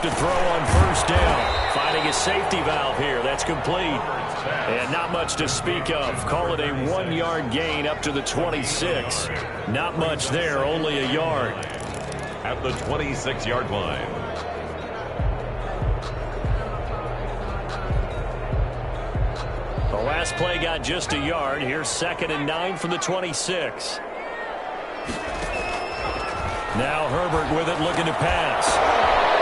have to throw on first down. Finding a safety valve here. That's complete. And not much to speak of. Call it a 1-yard gain up to the 26. Not much there, only a yard. At the 26-yard line. The last play got just a yard. Here's 2nd and 9 from the 26. Now Herbert with it, looking to pass.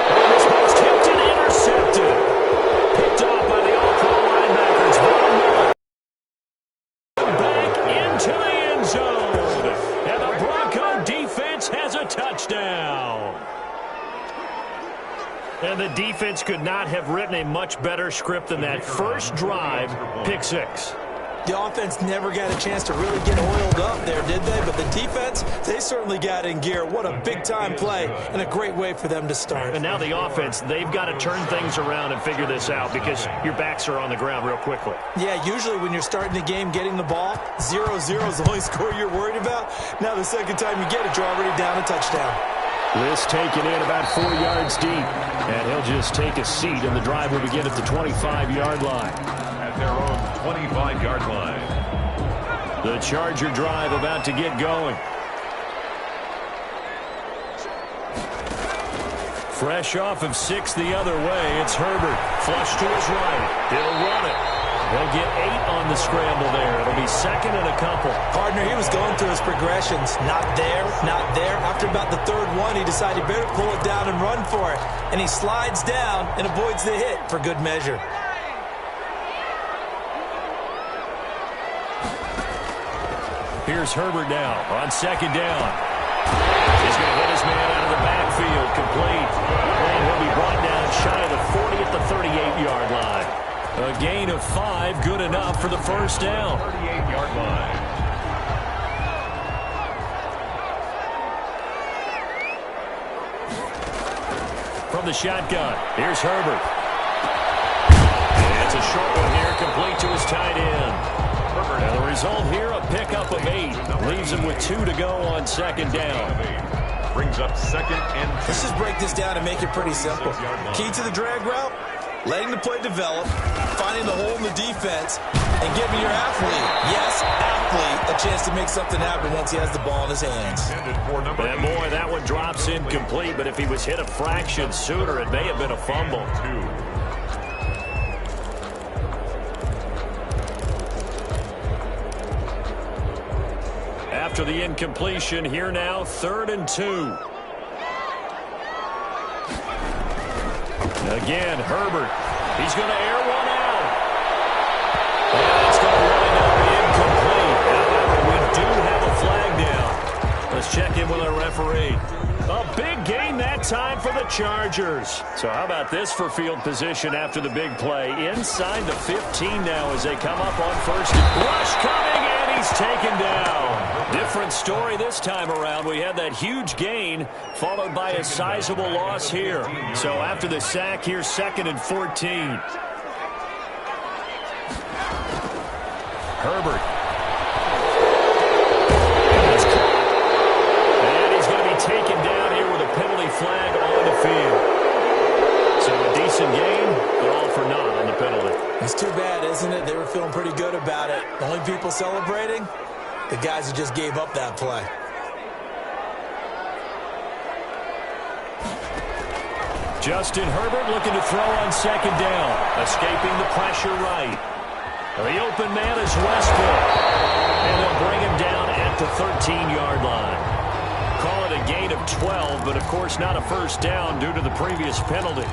This ball's tipped and intercepted. Picked off by the all-pro linebackers. Back into the end zone. And the Bronco defense has a touchdown. And the defense could not have written a much better script than that first drive, pick 6. The offense never got a chance to really get oiled up there, did they? But the defense, they certainly got in gear. What a big-time play and a great way for them to start. And now the offense, they've got to turn things around and figure this out because your backs are on the ground real quickly. Yeah, usually when you're starting the game, getting the ball, 0-0 is the only score you're worried about. Now the second time you get it, you're already down a touchdown. This taken in about 4 yards deep. And he'll just take a seat, and the drive will begin at the 25-yard line. At their own 25-yard line. The Charger drive about to get going. Fresh off of 6 the other way, it's Herbert. Flush to his right. He'll run it. He'll get 8 on the scramble there. It'll be 2nd and a couple. Partner, he was going through his progressions. Not there, not there. After about the 3rd one, he decided he better pull it down and run for it. And he slides down and avoids the hit for good measure. Here's Herbert now on 2nd down. He's going to hit his man out of the backfield. Complete. And he'll be brought down shy of the 40 at the 38-yard line. A gain of 5, good enough for the first down. 38-yard line. From the shotgun, here's Herbert. And it's a short one here, complete to his tight end. And the result here, a pickup of 8. Leaves him with 2 to go on 2nd down. Brings up 2nd and 2. Let's just break this down and make it pretty simple. Key to the drag route, letting the play develop, finding the hole in the defense, and giving your athlete, yes, athlete, a chance to make something happen once he has the ball in his hands. And boy, that one drops incomplete, but if he was hit a fraction sooner, it may have been a fumble. After the incompletion, here now, 3rd and 2. Again, Herbert. He's going to air one out. And it's going to wind up incomplete. However, we do have a flag down. Let's check in with our referee. A big gain that time for the Chargers. So how about this for field position after the big play? Inside the 15 now as they come up on 1st. Rush coming, and he's taken down. Different story this time around. We had that huge gain followed by a sizable loss here. So after the sack, here's 2nd and 14. Herbert. And he's going to be taken down here with a penalty flag on the field. So a decent gain, but all for naught on the penalty. It's too bad, isn't it? They were feeling pretty good about it. The only people celebrating, the guys who just gave up that play. Justin Herbert looking to throw on 2nd down. Escaping the pressure right. The open man is Westbrook. And they'll bring him down at the 13-yard line. Call it a gain of 12, but of course not a first down due to the previous penalty.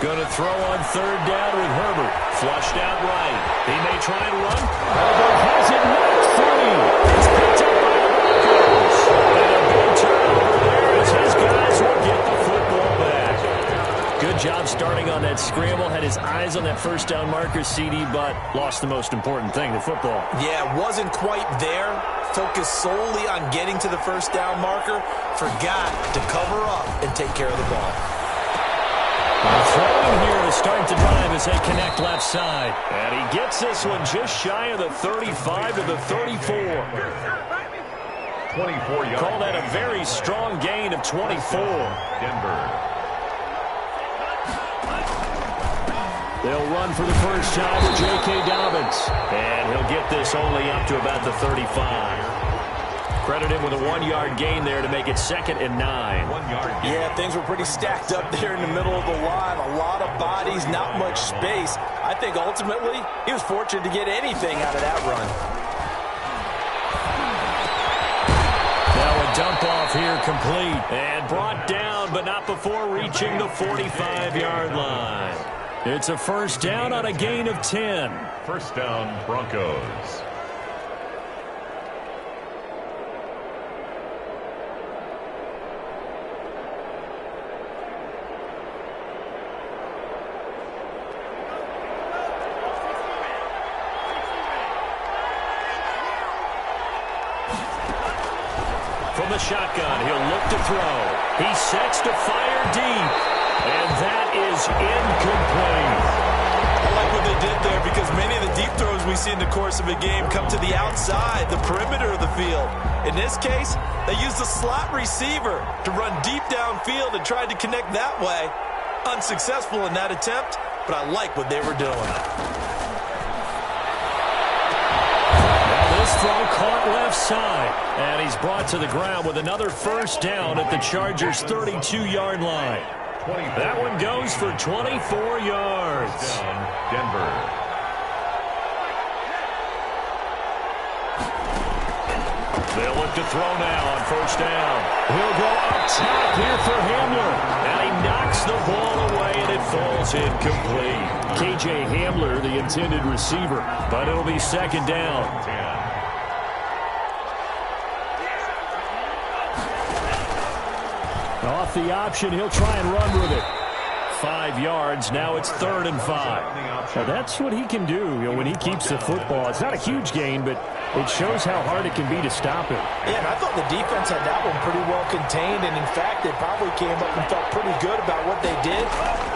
Going to throw on 3rd down with Herbert. Flushed out right. He may try and run. Herbert has it knocked free. It's picked up by the Broncos. And a big turnover there as his guys will get the football back. Good job starting on that scramble. Had his eyes on that first down marker, CD, but lost the most important thing, the football. Yeah, wasn't quite there. Focused solely on getting to the first down marker. Forgot to cover up and take care of the ball. Throwing here to start the drive as they connect left side. And he gets this one just shy of the 35 to the 34. 24 yards. Call that a very strong gain of 24. Denver. They'll run for the first time with J.K. Dobbins. And he'll get this only up to about the 35. Credit him with a 1-yard gain there to make it 2nd and 9. 1 yard gain. Yeah, things were pretty stacked up there in the middle of the line. A lot of bodies, not much space. I think ultimately he was fortunate to get anything out of that run. Now a dump off here complete. And brought down, but not before reaching the 45-yard line. It's a first down on a gain of 10. First down, Broncos. From the shotgun, he'll look to throw. He sets to fire deep. And that is incomplete. I like what they did there because many of the deep throws we see in the course of a game come to the outside, the perimeter of the field. In this case, they used the slot receiver to run deep downfield and tried to connect that way. Unsuccessful in that attempt, but I like what they were doing. This throw caught left side. And he's brought to the ground with another first down at the Chargers' 32-yard line. That one goes for 24 yards. Denver. They'll look to throw now on first down. He'll go up top here for Hamler. And he knocks the ball away, and it falls incomplete. K.J. Hamler, the intended receiver, but it'll be 2nd down. 10. Off the option, he'll try and run with it. 5 yards, now it's 3rd and 5. Now that's what he can do, when he keeps the football. It's not a huge gain, but it shows how hard it can be to stop it. Yeah, and I thought the defense had that one pretty well contained, and in fact, they probably came up and felt pretty good about what they did.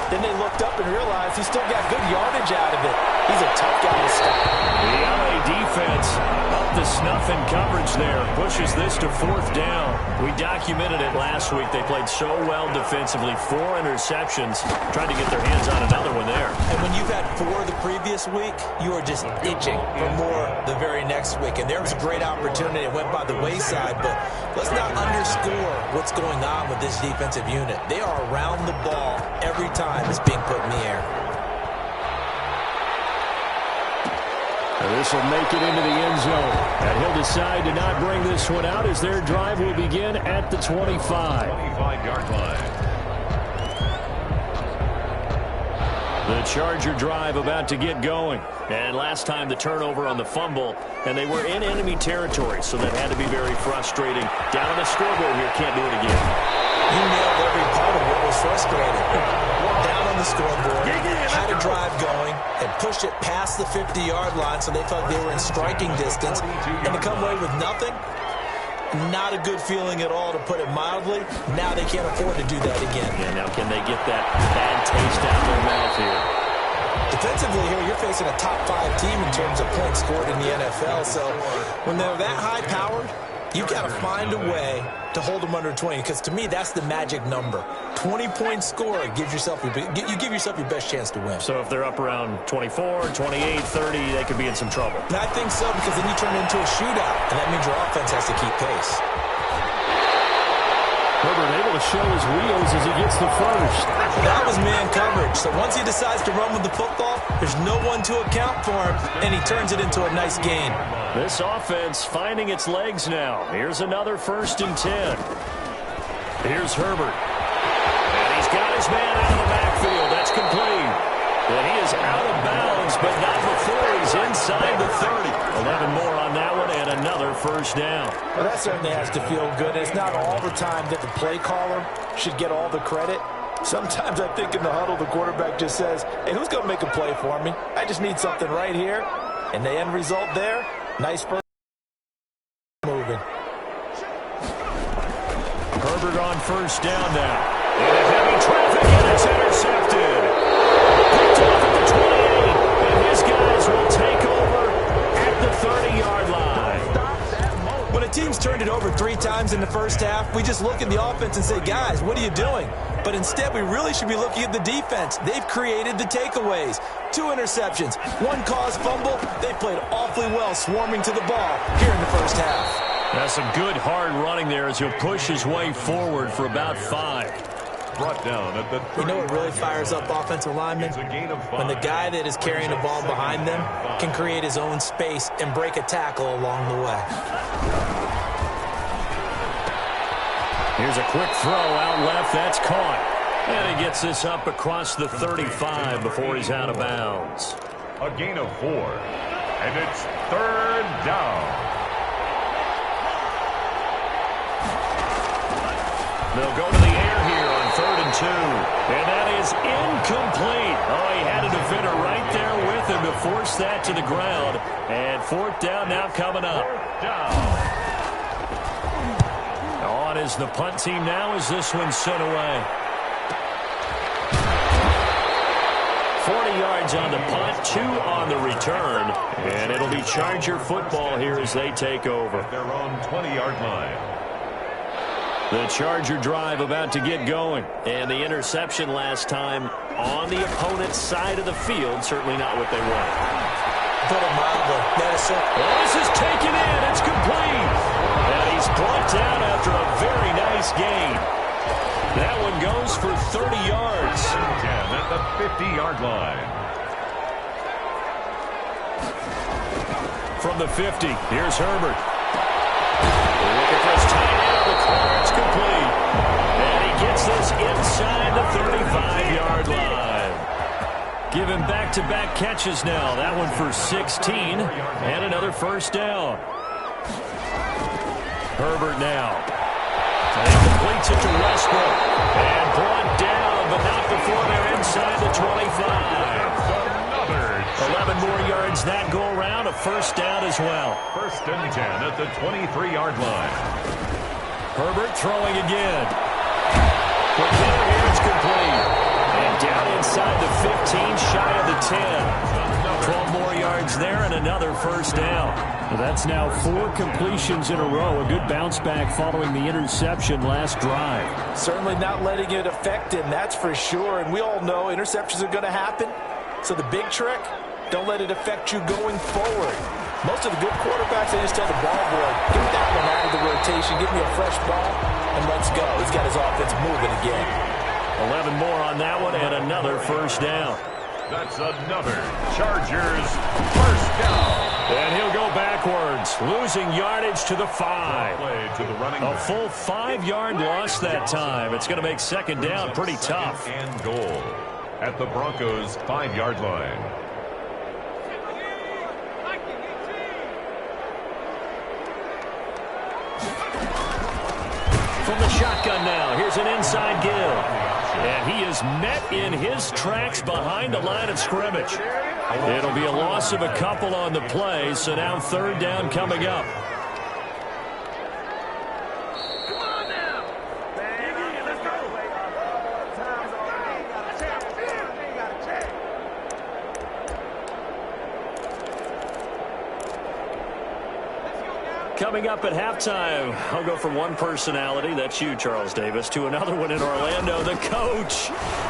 Then they looked up and realized he still got good yardage out of it. He's a tough guy to stop. The LA defense up to snuff in coverage there. Pushes this to 4th down. We documented it last week. They played so well defensively. 4 interceptions. Tried to get their hands on another one there. And when you've had 4 the previous week, you are just itching for more the very next week. And there was a great opportunity. It went by the wayside. But let's not underscore what's going on with this defensive unit. They are around the ball every time it's being put in the air. This will make it into the end zone. And he'll decide to not bring this one out as their drive will begin at the 25. 25-yard line. The Charger drive about to get going. And last time the turnover on the fumble, and they were in enemy territory, so that had to be very frustrating. Down on the scoreboard here, can't do it again. You nailed every part of what was frustrating. Down on the scoreboard, had a drive going, and pushed it past the 50-yard line so they felt they were in striking distance. And to come away with nothing, not a good feeling at all, to put it mildly. Now they can't afford to do that again. Yeah, now can they get that bad taste out of their mouth here? Defensively here, you're facing a top 5 team in terms of points scored in the NFL. So when they're that high-powered, you've got to find a way to hold them under 20, because to me, that's the magic number. 20-point score gives yourself you give yourself your best chance to win. So if they're up around 24, 28, 30, they could be in some trouble. And I think so, because then you turn it into a shootout, and that means your offense has to keep pace. Herbert able to show his wheels as he gets the first. That was man coverage. So once he decides to run with the football, there's no one to account for him, and he turns it into a nice gain. This offense finding its legs now. Here's another 1st and 10. Here's Herbert. And he's got his man out of the backfield. That's complete. And he is out of bounds, but not before he's inside the 30. 11 more on that one, and another first down. Well, that certainly has to feel good. It's not all the time that the play caller should get all the credit. Sometimes I think in the huddle, the quarterback just says, hey, who's going to make a play for me? I just need something right here. And the end result there, nice first moving. Herbert on first down now. In a heavy traffic and it's intercepted. Picked off at the 28, and his guys will take over at the 30-yard line. When a team's turned it over 3 times in the first half, we just look at the offense and say, guys, what are you doing? But instead, we really should be looking at the defense. They've created the takeaways. 2 interceptions, 1 caused fumble. They played awfully well swarming to the ball here in the first half. That's some good hard running there as he'll push his way forward for about 5. Brought down at the 30. You know what really fires up offensive linemen? When the guy that is carrying the ball behind them can create his own space and break a tackle along the way. Here's a quick throw out left. That's caught. And he gets this up across the 35 before he's out of bounds. A gain of 4. And it's 3rd down. They'll go to the air here on 3rd and 2. And that is incomplete. Oh, he had a defender right there with him to force that to the ground. And 4th down now coming up. 4th down. On is the punt team now as this one's sent away. 40 yards on the punt, 2 on the return. And it'll be Charger football here as they take over. At their own 20-yard line. The Charger drive about to get going. And the interception last time on the opponent's side of the field. Certainly not what they wanted. Put it mildly. This is taken in. It's complete. And he's brought down after a very nice gain. That one goes for 30 yards. 10 at the 50-yard line. From the 50, here's Herbert. Looking for his tight end on the corner. It's complete. And he gets this inside the 35-yard line. Give him back-to-back catches now. That one for 16 and another first down. Herbert now. And he completes it to Westbrook. And brought down, but not before they're inside the 25. 11 more yards that go around. A first down as well. 1st and 10 at the 23-yard line. Herbert throwing again. Quick hitter here, it's complete. And down inside the 15, shy of the 10. 12 more yards there and another first down. Well, that's now 4 completions in a row. A good bounce back following the interception last drive. Certainly not letting it affect him, that's for sure. And we all know interceptions are going to happen. So the big trick, don't let it affect you going forward. Most of the good quarterbacks, they just tell the ball boy, get that one out of the rotation, give me a fresh ball, and let's go. He's got his offense moving again. 11 more on that one and another first down. That's another Chargers first down. And he'll go backwards, losing yardage to the 5. Play to the running A back. full 5-yard loss that time. It's going to make second down pretty tough. And goal at the Broncos' 5-yard line. From the shotgun now, here's an inside give. And he is met in his tracks behind the line of scrimmage. It'll be a loss of a couple on the play, so now 3rd down coming up. Coming up at halftime, I'll go from one personality, that's you, Charles Davis, to another one in Orlando, the coach.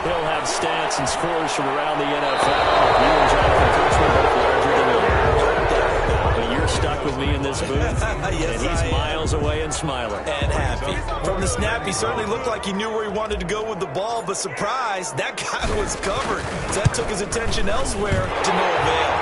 He'll have stats and scores from around the NFL. You and Jonathan Coachman both larger than life. But you're stuck with me in this booth, Yes, and he's I am. miles away and smiling. And happy. From the snap, he certainly looked like he knew where he wanted to go with the ball, but surprise, that guy was covered. So that took his attention elsewhere to no avail.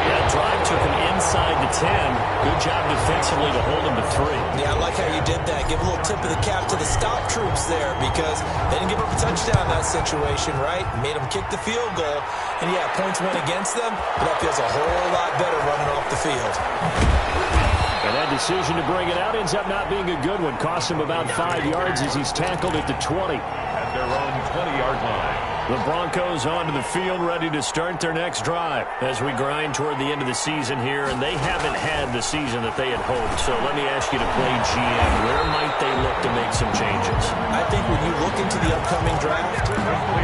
That drive took him inside the 10. Good job defensively to hold him to 3. Yeah, I like how you did that. Give a little tip of the cap to the stop troops there because they didn't give up a touchdown in that situation, right? Made them kick the field goal. And, yeah, points went against them, but that feels a whole lot better running off the field. And that decision to bring it out ends up not being a good one. Cost him about 5 yards as he's tackled at the 20. At their own 20-yard line. The Broncos onto the field, ready to start their next drive as we grind toward the end of the season here, and they haven't had the season that they had hoped. So let me ask you to play GM. Where might they look to make some changes? I think when you look into the upcoming draft,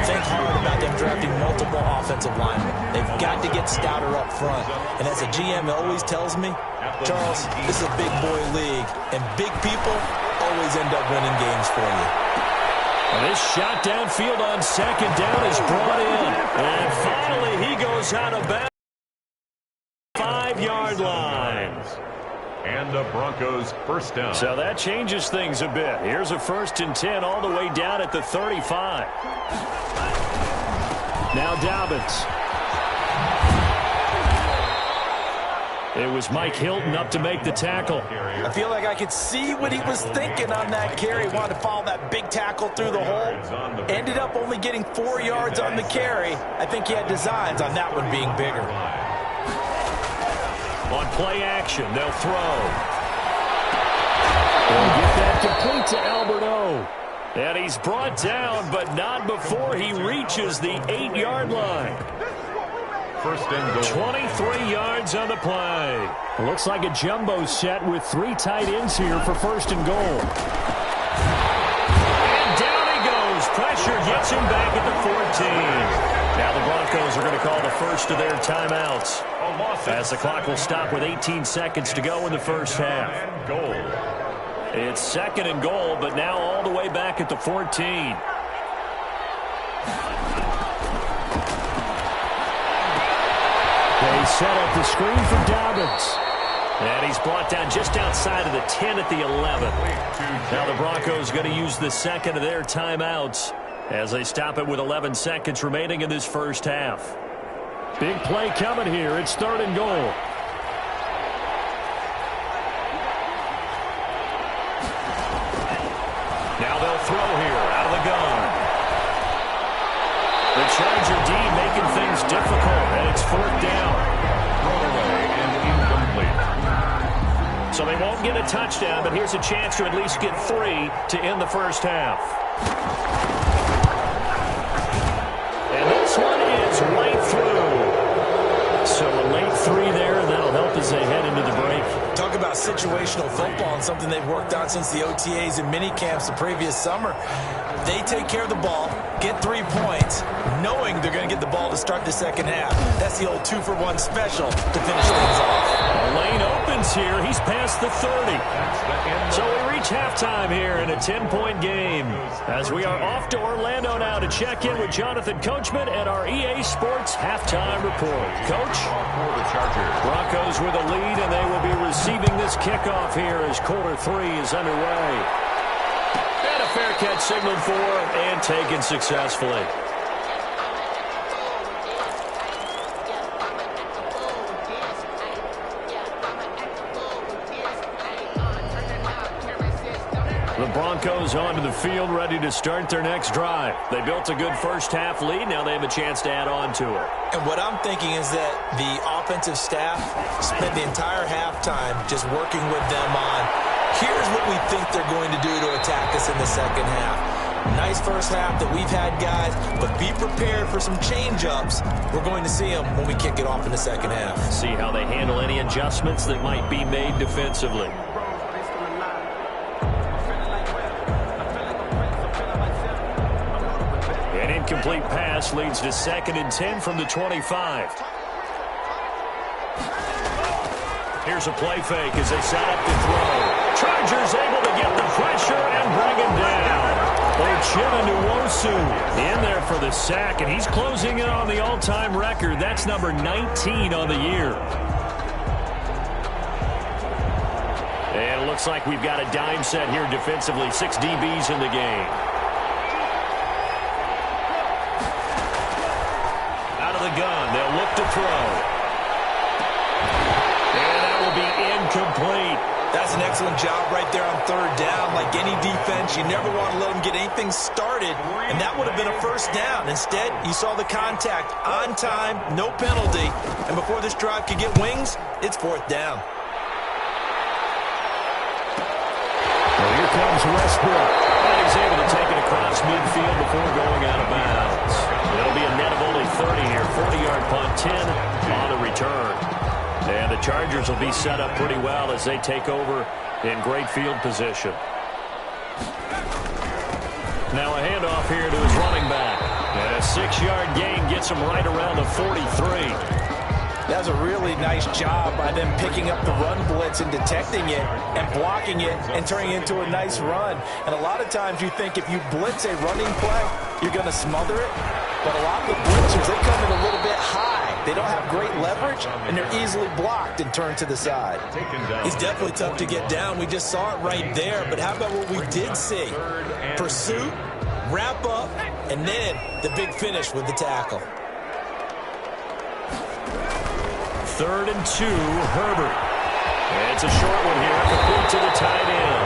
think hard about them drafting multiple offensive linemen. They've got to get stouter up front. And as a GM always tells me, Charles, this is a big boy league, and big people always end up winning games for you. And this shot downfield on second down is brought in. And finally he goes out of bounds. 5-yard line. And the Broncos first down. So that changes things a bit. Here's a 1st and 10 all the way down at the 35. Now Dobbins. It was Mike Hilton up to make the tackle. I feel like I could see what he was thinking on that carry. He wanted to follow that big tackle through the hole. Ended up only getting 4 yards on the carry. I think he had designs on that one being bigger. On play action, they'll throw. They'll get that complete to Albert O. And he's brought down, but not before he reaches the 8-yard line. 1st and goal. 23 yards on the play. Looks like a jumbo set with 3 tight ends here for 1st and goal. And down he goes. Pressure gets him back at the 14. Now the Broncos are going to call the first of their timeouts, as the clock will stop with 18 seconds to go in the first half. It's 2nd and goal, but now all the way back at the 14. They set up the screen for Dobbins. And he's brought down just outside of the 10 at the 11. Now the Broncos going to use the second of their timeouts as they stop it with 11 seconds remaining in this first half. Big play coming here. It's 3rd and goal. Now they'll throw here out of the gun. The Charger D making things difficult, and it's 4th down. So they won't get a touchdown, but here's a chance to at least get 3 to end the first half. And this one is right through. So a late 3 there, and that'll help as they head into the break. Talk about situational football and something they've worked on since the OTAs and mini camps the previous summer. They take care of the ball, get 3 points, knowing they're going to get the ball to start the second half. That's the old 2-for-1 special to finish things off. The lane opens here. He's past the 30. So we reach halftime here in a 10-point game, as we are off to Orlando now to check in with Jonathan Coachman and our EA Sports halftime report. Coach? Broncos with a lead, and they will be receiving this kickoff here as quarter 3 is underway. And a fair catch signaled for and taken successfully. The Broncos onto the field, ready to start their next drive. They built a good first half lead. Now they have a chance to add on to it. And what I'm thinking is that the offensive staff spent the entire halftime just working with them on, here's what we think they're going to do to attack us in the second half. Nice first half that we've had, guys, but be prepared for some change-ups. We're going to see them when we kick it off in the second half. See how they handle any adjustments that might be made defensively. An incomplete pass leads to 2nd and 10 from the 25. Here's a play fake as they set up to throw. Chargers able to get the pressure and bring him down. Uchenna Nwosu in there for the sack, and he's closing in on the all-time record. That's number 19 on the year. And it looks like we've got a dime set here defensively. 6 DBs in the game. Out of the gun, they'll look to throw. And that will be incomplete. That's an excellent job right there on 3rd down. Like any defense, you never want to let them get anything started, and that would have been a first down. Instead, you saw the contact on time, no penalty, and before this drive could get wings, it's 4th down. Well, here comes Westbrook. And he's able to take it across midfield before going out of bounds. It'll be a net of only 30 here. 40-yard punt, 10 on the return. And the Chargers will be set up pretty well as they take over in great field position. Now a handoff here to his running back. And a 6-yard gain gets him right around the 43. That was a really nice job by them picking up the run blitz and detecting it and blocking it and turning it into a nice run. And a lot of times you think if you blitz a running play, you're going to smother it. But a lot of the blitzers, they come in a little bit high. They don't have great leverage, and they're easily blocked and turned to the side. He's definitely tough to get down. We just saw it right there. But how about what we did see? Pursuit, wrap up, and then the big finish with the tackle. 3rd and 2, Herbert. And it's a short one here, complete to the tight end.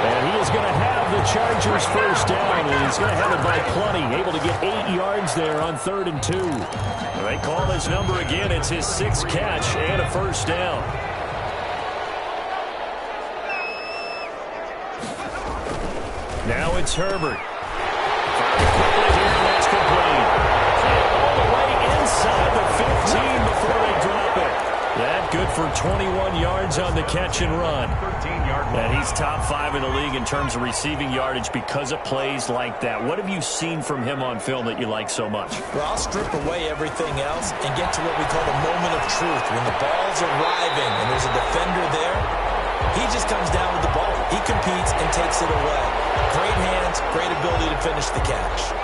And he is going to have the Chargers first down, and he's going to have it by plenty, able to get 8 yards there on 3rd and 2. And they call his number again. It's his 6th catch and a first down. Now it's Herbert. Quickly here, and that's complete. And all the way inside the 15 before they drop it. That good for 21 yards on the catch and run. And he's top 5 in the league in terms of receiving yardage because of plays like that. What have you seen from him on film that you like so much? Well, I'll strip away everything else and get to what we call the moment of truth. When the ball's arriving and there's a defender there, he just comes down with the ball. He competes and takes it away. Great hands, great ability to finish the catch.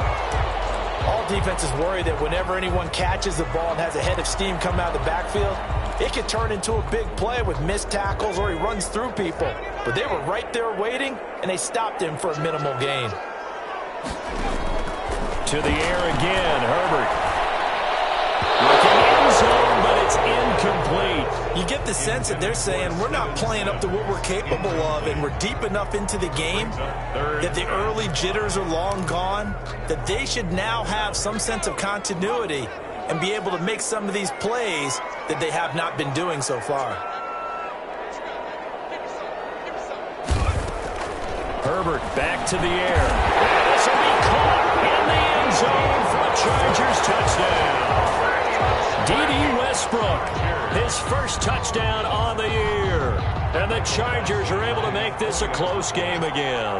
All defenses worry that whenever anyone catches the ball and has a head of steam come out of the backfield, it could turn into a big play with missed tackles or he runs through people. But they were right there waiting, and they stopped him for a minimal gain. To the air again, Herbert. Looking in zone, but it's incomplete. You get the sense that they're saying we're not playing up to what we're capable of, and we're deep enough into the game that the early jitters are long gone, that they should now have some sense of continuity and be able to make some of these plays that they have not been doing so far. Herbert back to the air. And this will be caught in the end zone for a Chargers touchdown. D.D. Westbrook, his first touchdown on the year. And the Chargers are able to make this a close game again.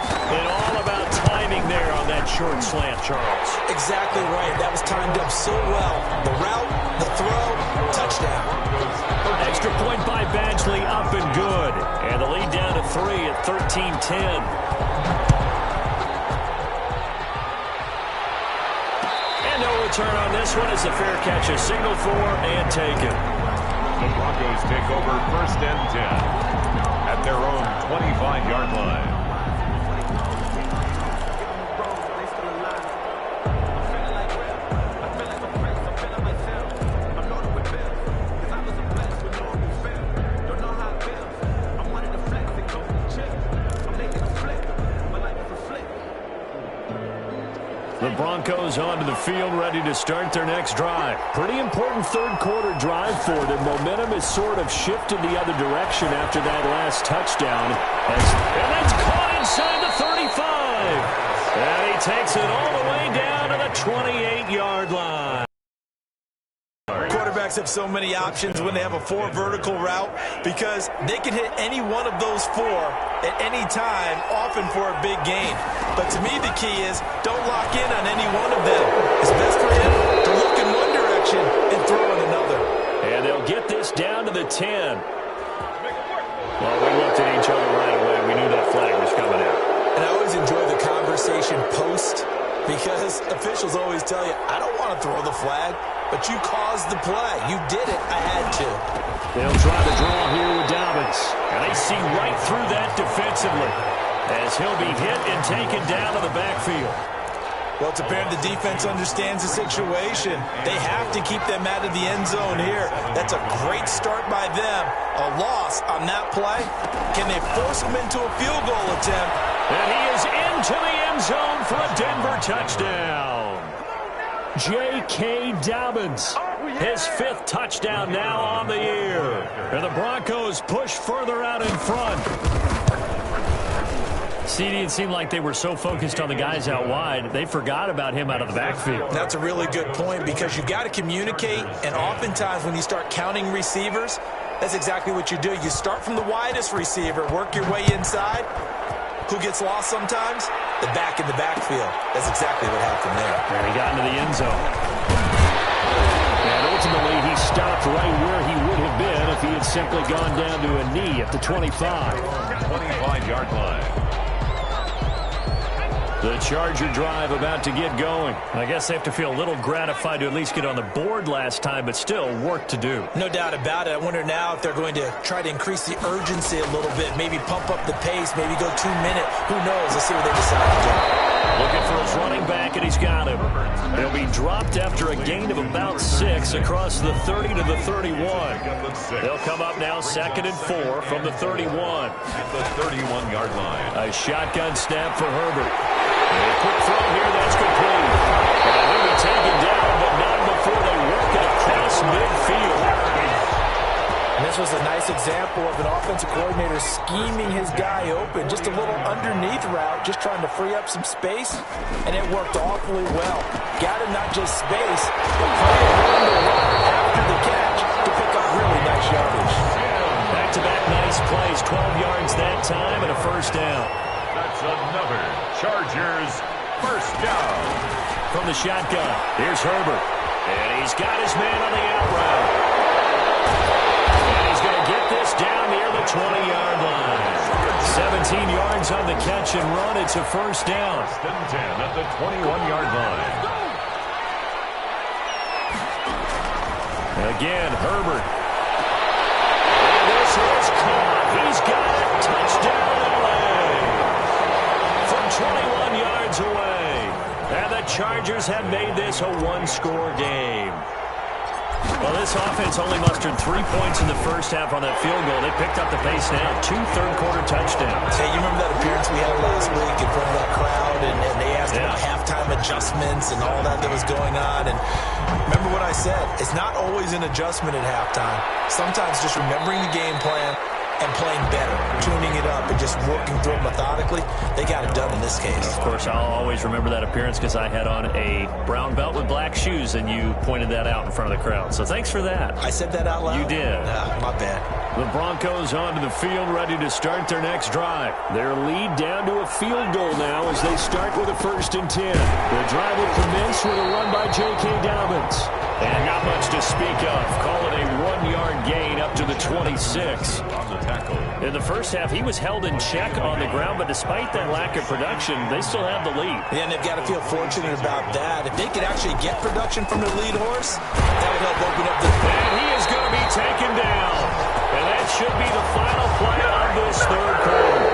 And all about timing there on that short slant, Charles. Exactly right. That was timed up so well. The route, the throw, touchdown. Extra point by Badgley, up and good. And the lead down to 3 at 13-10. And no return on this one as the fair catch is signaled for and taken. The Broncos take over 1st and 10 at their own 25-yard line. The Broncos onto the field, ready to start their next drive. Pretty important third-quarter drive for them. Momentum has sort of shifted the other direction after that last touchdown. And that's caught inside the 35. And he takes it all the way down to the 28-yard line. Quarterbacks have so many options when they have a 4 vertical route because they can hit any one of those 4 at any time, often for a big gain. But to me, the key is don't lock in on any one of them. It's best for him to look in one direction and throw in another. And they'll get this down to the 10. Well, we looked at each other right away. We knew that flag was coming out. And I always enjoy the conversation post because officials always tell you, I don't want to throw the flag, but you caused the play. You did it. I had to. They'll try the draw here with Dobbins. And they see right through that defensively as he'll be hit and taken down to the backfield. Well, it's apparent the defense understands the situation. They have to keep them out of the end zone here. That's a great start by them. A loss on that play. Can they force them into a field goal attempt? And he is into the end zone for a Denver touchdown. J.K. Dobbins, his 5th touchdown now on the year. And the Broncos push further out in front. CD, it seemed like they were so focused on the guys out wide, they forgot about him out of the backfield. That's a really good point because you've got to communicate, and oftentimes when you start counting receivers, that's exactly what you do. You start from the widest receiver, work your way inside. Who gets lost sometimes? The back in the backfield. That's exactly what happened there. And he got into the end zone. And ultimately, he stopped right where he would have been if he had simply gone down to a knee at the 25. 25-yard line. The Charger drive about to get going. I guess they have to feel a little gratified to at least get on the board last time, but still work to do. No doubt about it. I wonder now if they're going to try to increase the urgency a little bit, maybe pump up the pace, maybe go 2 minute. Who knows? Let's see what they decide to do. Looking for his running back, and he's got him. He'll be dropped after a gain of about 6 across the 30 to the 31. They'll come up now 2nd and 4 from the 31. At the 31-yard line. A shotgun snap for Herbert. A quick throw here, that's complete. And he'll be taken down, but not before they work it across midfield. And this was a nice example of an offensive coordinator scheming his guy open. Just a little underneath route, just trying to free up some space, and it worked awfully well. Got him not just space, but plenty of room to run after the catch to pick up really nice yardage. Back-to-back nice plays, 12 yards that time, and a first down. That's another Chargers first down. From the shotgun, here's Herbert. And he's got his man on the out route. And he's going to get this down near the 20-yard line. 17 yards on the catch and run. It's a first down. 10 at the 21-yard line. Again, Herbert. And this is caught. He's got it. Touchdown, LA. From 21 yards away. And the Chargers have made this a one-score game. Well, this offense only mustered 3 points in the first half on that field goal. They picked up the pace now. 2 third-quarter touchdowns. Hey, you remember that appearance we had last week in front of that crowd, and they asked about halftime adjustments and all that was going on. And remember what I said. It's not always an adjustment at halftime. Sometimes just remembering the game plan and playing better, tuning it up, and just working through it methodically. They got it done in this case. Of course, I'll always remember that appearance because I had on a brown belt with black shoes, and you pointed that out in front of the crowd. So thanks for that. I said that out loud? You did. My bad. The Broncos onto the field, ready to start their next drive. Their lead down to a field goal now as they start with a 1st and 10. The drive will commence with a run by J.K. Dobbins. And not much to speak of. Call it a 1-yard gain up to the 26. On the tackle. In the first half, he was held in check on the ground, but despite that lack of production, they still have the lead. Yeah, and they've got to feel fortunate about that. If they could actually get production from their lead horse, that would help open up the... And he is going to be taken down. And that should be the final play of this third quarter.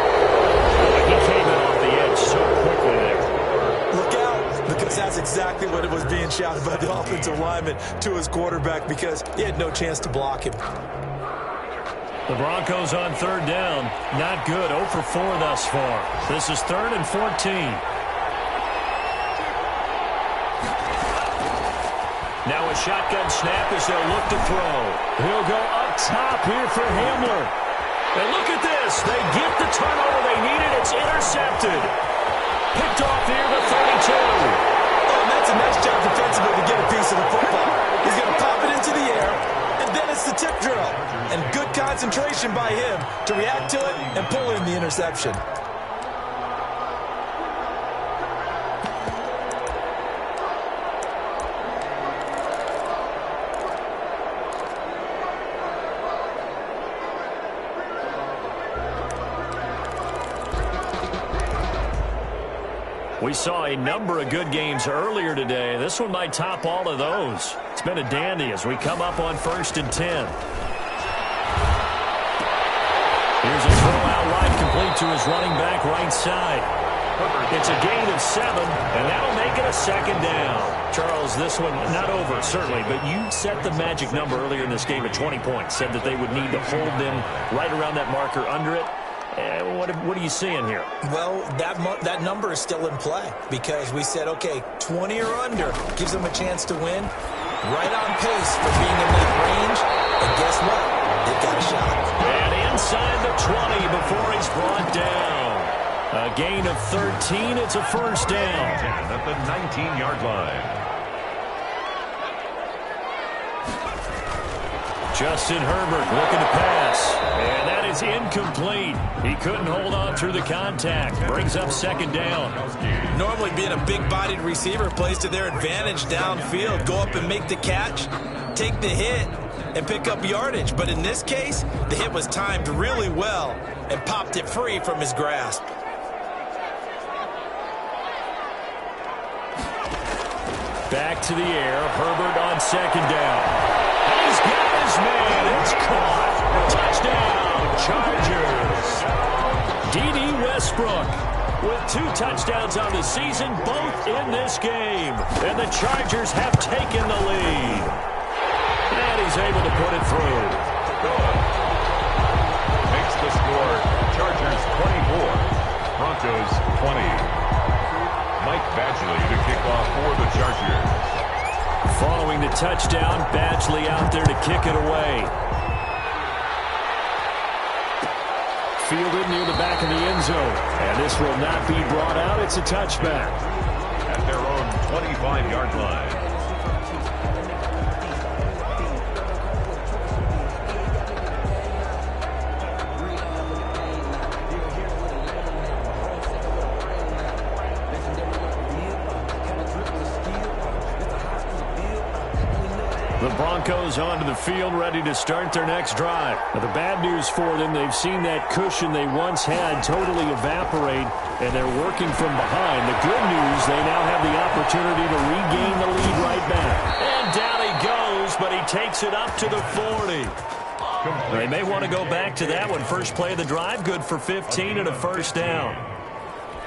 He came in off the edge so quickly there. Look out, because that's exactly what it was being shouted by the offensive lineman to his quarterback because he had no chance to block him. The Broncos on 3rd down. Not good. 0 for 4 thus far. This is 3rd and 14. Now a shotgun snap as they'll look to throw. He'll go up top here for Hamler. And look at this. They get the turnover they needed. It's intercepted. Picked off here to 32. Oh, and that's a nice job defensively to get a piece of the football. He's going to pop it into the air, and then it's the tip drill. And good concentration by him to react to it and pull in the interception. We saw a number of good games earlier today. This one might top all of those. It's been a dandy as we come up on 1st and 10. Here's a throw out wide complete to his running back right side. It's a gain of 7, and that'll make it a 2nd down. Charles, this one not over, certainly, but you set the magic number earlier in this game at 20 points. Said that they would need to hold them right around that marker under it. What are you seeing here? Well, that number is still in play because we said, okay, 20 or under gives them a chance to win. Right on pace for being in that range. And guess what? They've got a shot. And inside the 20 before he's brought down. A gain of 13. It's a first down. 10 at the 19-yard line. Justin Herbert looking to pass. And that is incomplete. He couldn't hold on through the contact. Brings up second down. Normally being a big-bodied receiver plays to their advantage downfield. Go up and make the catch, take the hit, and pick up yardage. But in this case, the hit was timed really well and popped it free from his grasp. Back to the air. Herbert on second down. He's got his man. It's caught. Touchdown, Chargers. D.D. Westbrook with 2 touchdowns on the season, both in this game. And the Chargers have taken the lead. And he's able to put it through. Makes the score Chargers 24, Broncos 20. Mike Badgley to kick off for the Chargers. Following the touchdown, Badgley out there to kick it away. Fielded near the back of the end zone. And this will not be brought out. It's a touchback. At their own 25-yard line. The Broncos onto the field, ready to start their next drive. Now, the bad news for them, they've seen that cushion they once had totally evaporate, and they're working from behind. The good news, they now have the opportunity to regain the lead right back. And down he goes, but he takes it up to the 40. They may want to go back to that one. First play of the drive, good for 15 and a first down.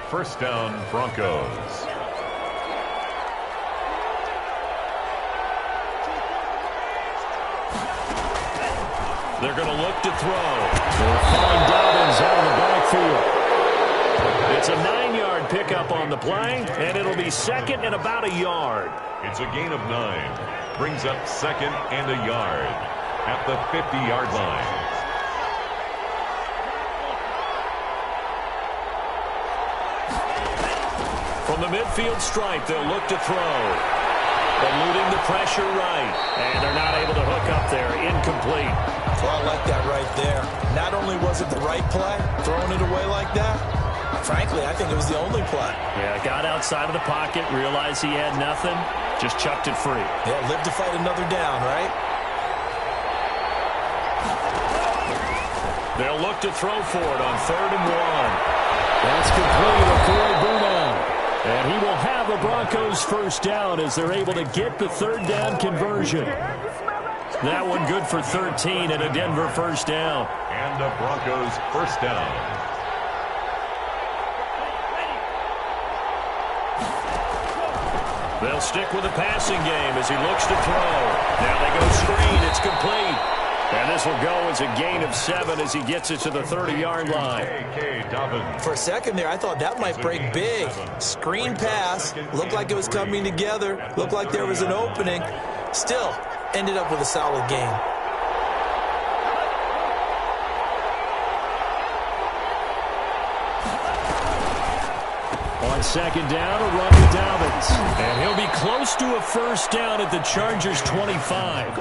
First down, Broncos. They're going to look to throw. They'll find Dobbins out of the backfield. It's a 9-yard pickup on the play, and it'll be second and about a yard. It's a gain of 9. Brings up second and a yard at the 50-yard line. From the midfield stripe, they'll look to throw. Eluding the pressure right. And they're not able to hook up there. Incomplete. Well, I like that right there. Not only was it the right play, throwing it away like that, frankly, I think it was the only play. Yeah, got outside of the pocket, realized he had nothing, just chucked it free. Yeah, live to fight another down, right? They'll look to throw for it on 3rd and 1. That's complete to Corey Burnham. And he will have the Broncos first down as they're able to get the 3rd down conversion. That one good for 13 and a Denver first down. And the Broncos first down. They'll stick with the passing game as he looks to throw. Now they go screen. It's complete. And this will go as a gain of 7 as he gets it to the 30-yard line. For a second there, I thought that might break big. Screen pass. Looked like it was coming together. Looked like there was an opening. Still, ended up with a solid game. On second down, a run to Dobbins. And he'll be close to a first down at the Chargers' 25.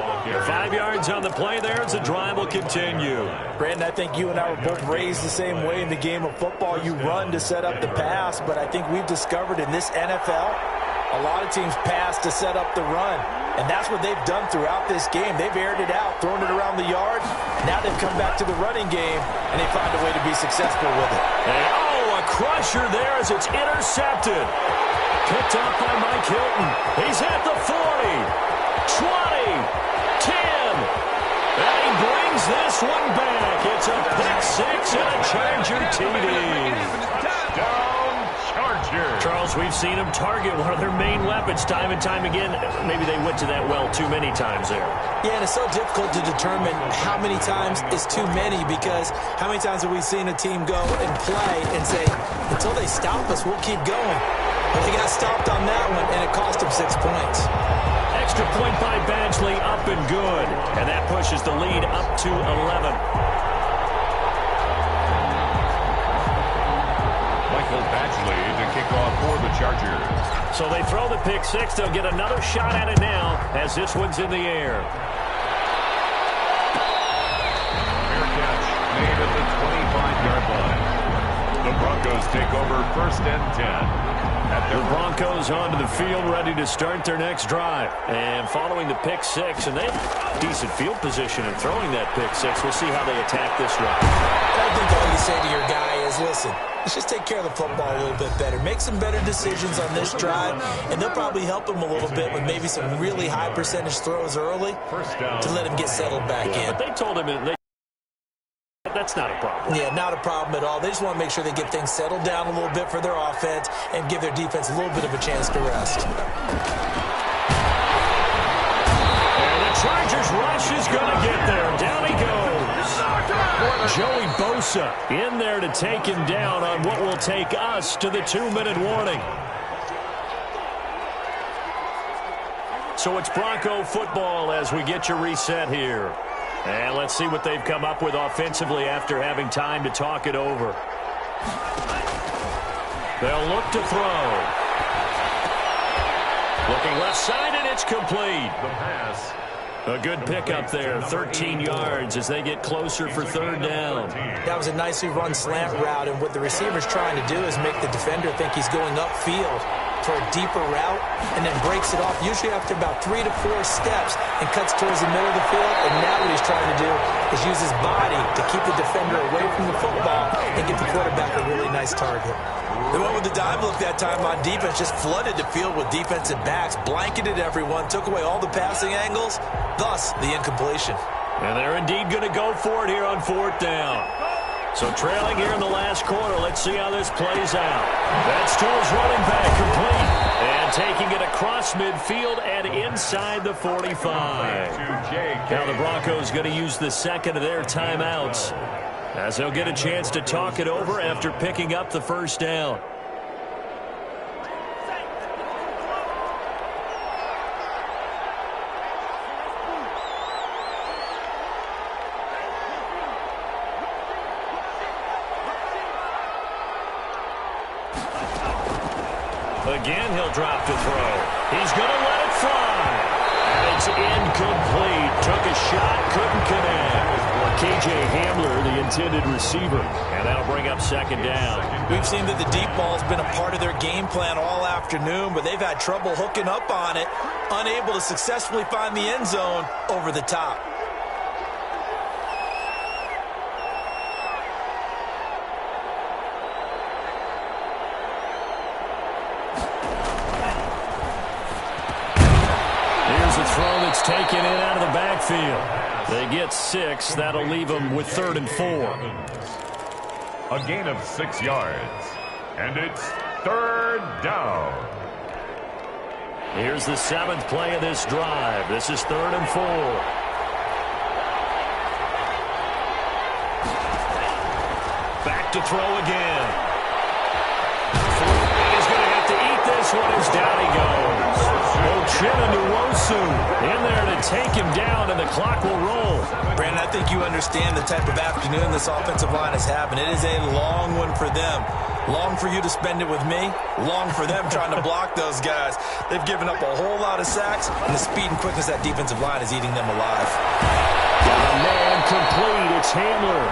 5 yards on the play there as the drive will continue. Brandon, I think you and I were both raised the same way in the game of football. You run to set up the pass, but I think we've discovered in this NFL, a lot of teams pass to set up the run. And that's what they've done throughout this game. They've aired it out, thrown it around the yard. Now they've come back to the running game, and they found a way to be successful with it. A crusher there as it's intercepted. Picked up by Mike Hilton. He's at the 40, 20, 10. And he brings this one back. It's a pick 6 and a Charger TD. Down Charger. Charles, we've seen them target one of their main weapons time and time again. Maybe they went to that well too many times there. Yeah, and it's so difficult to determine how many times is too many, because how many times have we seen a team go and play and say, until they stop us, we'll keep going. But they got stopped on that one, and it cost them 6 points. Extra point by Badgley, up and good. And that pushes the lead up to 11. Michael Chargers. So they throw the pick six. They'll get another shot at it now as this one's in the air. Fair catch made at the 25-yard line. The Broncos take over 1st and 10. The Broncos onto the field, ready to start their next drive. And following the pick six, and they have decent field position in throwing that pick six. We'll see how they attack this drive. I think all you say to your guy is, listen, let's just take care of the football a little bit better. Make some better decisions on this drive, and they'll probably help him a little bit with maybe some really high percentage throws early to let him get settled back in. But they told him that's not a problem. Yeah, not a problem at all. They just want to make sure they get things settled down a little bit for their offense and give their defense a little bit of a chance to rest. And the Chargers rush is going to get there. Down he goes. Joey Bosa in there to take him down on what will take us to the 2-minute warning. So it's Bronco football as we get you reset here. And let's see what they've come up with offensively after having time to talk it over. They'll look to throw. Looking left side, and it's complete. The pass. A good pickup there, 13 yards as they get closer for 3rd down. That was a nicely run slant route, and what the receiver's trying to do is make the defender think he's going upfield for a deeper route, and then breaks it off, usually after about 3 to 4 steps, and cuts towards the middle of the field. And now what he's trying to do is use his body to keep the defender away from the football and get the quarterback a really nice target. They went with the dime look that time on defense, just flooded the field with defensive backs, blanketed everyone, took away all the passing angles, thus the incompletion. And they're indeed going to go for it here on 4th down. So trailing here in the last quarter, let's see how this plays out. That's to his running back, complete. And taking it across midfield and inside the 45. Now the Broncos going to use the second of their timeouts as they'll get a chance to talk it over after picking up the 1st down. Again, he'll drop to throw. He's going to let it fly. And it's incomplete. Took a shot, couldn't connect. K.J. Hamler, the intended receiver. And that'll bring up 2nd down. We've seen that the deep ball's been a part of their game plan all afternoon, but they've had trouble hooking up on it, unable to successfully find the end zone over the top. Throw that's taken in out of the backfield. They get 6. That'll leave them with 3rd and 4. A gain of 6 yards. And it's 3rd down. Here's the 7th play of this drive. This is 3rd and 4. Back to throw again. He's going to have to eat this one as down he goes. Ochinowosu in there to take him down, and the clock will roll. Brandon, I think you understand the type of afternoon this offensive line is having. It is a long one for them. Long for you to spend it with me. Long for them trying to block those guys. They've given up a whole lot of sacks, and the speed and quickness of that defensive line is eating them alive. Got a man complete. It's Hamler.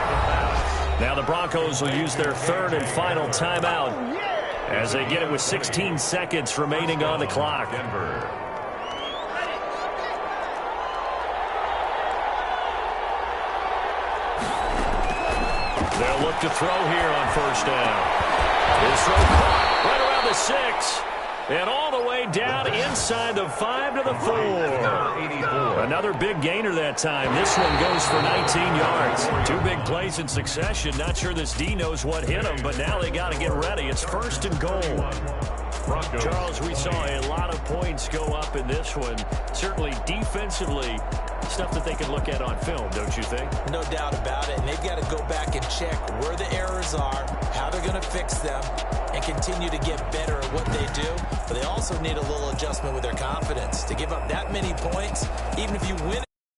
Now the Broncos will use their 3rd and final timeout as they get it with 16 seconds remaining on the clock. Denver. They'll look to throw here on 1st down. His throw caught right around the 6. And all the way down inside the 5 to the 4. Another big gainer that time. This one goes for 19 yards. 2 big plays in succession. Not sure this D knows what hit him, but now they got to get ready. It's 1st and goal. Charles, we saw a lot of points go up in this one. Certainly defensively, stuff that they can look at on film, don't you think? No doubt about it. And they've got to go back and check where the errors are, how they're going to fix them, and continue to get better at what they do. But they also need a little adjustment with their confidence. To give up that many points, even if you win